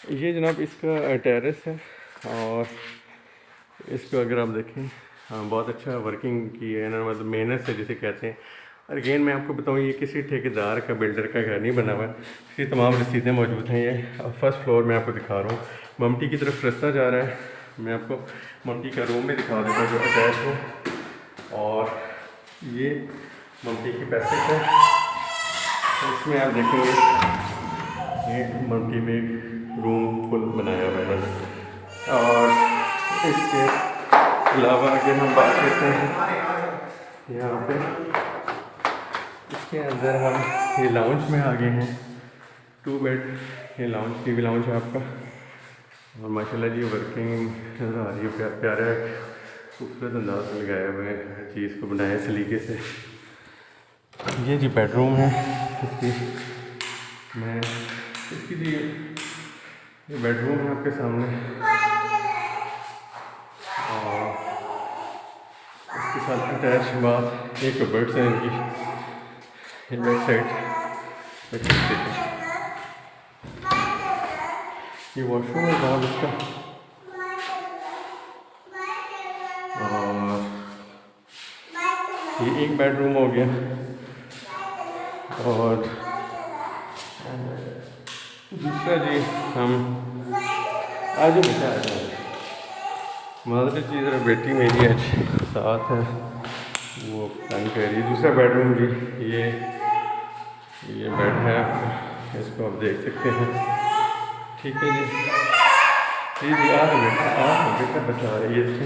ये जनाब इसका टेरेस है और इसको अगर आप देखें, हाँ बहुत अच्छा वर्किंग की है ना, मतलब मेहनत से जिसे कहते हैं। और अगेन मैं आपको बताऊँ, ये किसी ठेकेदार का, बिल्डर का घर नहीं बना हुआ है। इसकी तमाम रसीदें मौजूद हैं। ये फर्स्ट फ्लोर में आपको दिखा रहा हूँ, ममटी की तरफ रास्ता जा रहा है। मैं आपको ममटी का रूम भी दिखा देता हूँ जो अटैच है। और ये ममटी की पैसेज है, तो इसमें आप देखेंगे ये ममटी में एक रूम फुल बनाया हुआ है। और इसके अलावा अगर हम बात करते हैं यहाँ पे, इसके अंदर हम ये लाउंज में आ गए हैं। 2 बेड ये लाउंज, टीवी लाउंज है आपका। और माशाल्लाह जी वर्किंग नज़र आ रही है, प्यारा खूबसूरत अंदाज में लगाया हुआ है, हर चीज़ को बनाया सलीके से। ये जी बेडरूम है इसकी। मैं इसकी जी ये बेडरूम है आपके सामने, और इसके साथ अटैच बाथ, एक कबर्ड्स है इनकी, ये बैक साइड। ये वॉशरूम है साहब इसका। और ये एक बेडरूम हो गया। और दूसरा जी हम आज बेटा आ जाए, मदर जी ज़रा बेटी मेरी आज साथ है, वो तंग कर रही है। दूसरा बेडरूम जी ये बेड है आपका, इसको आप देख सकते हैं। ठीक है जी जी आ रहा बेटा बता रही है इससे।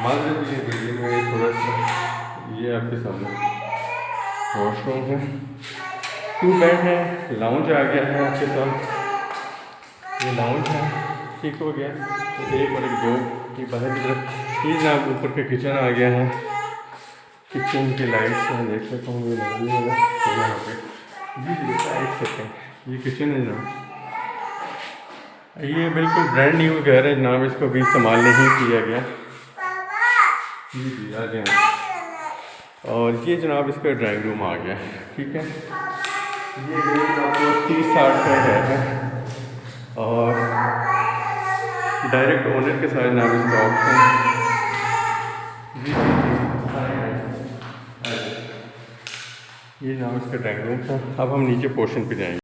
मदर जी वीडियो में थोड़ा सा ये आपके सामने वॉशरूम है, 2 बेड है, लाउंज आ गया है आपके साथ। ये लाउंज है, ठीक हो गया। तो एक और एक 2 की बाहर की तरफ ये जनाब ऊपर का किचन आ गया है। किचन की लाइट्स हैं, देख सकता हूँ, ये लगी होगा यहाँ पे जी देख सकते हैं। ये किचन है जनाब, ये बिल्कुल ब्रांड न्यू घर है जनाब, इसको भी इस्तेमाल नहीं किया गया। जी आ जाए। और ये जनाब इसका ड्राइंग रूम आ गया, ठीक है। ये आपको 30-60 का है और डायरेक्ट ओनर के साथ जनाब इसका ऑप्शन। जी ये जनाब इसका ड्राइंग रूम था। अब हम नीचे पोर्शन पे जाएंगे।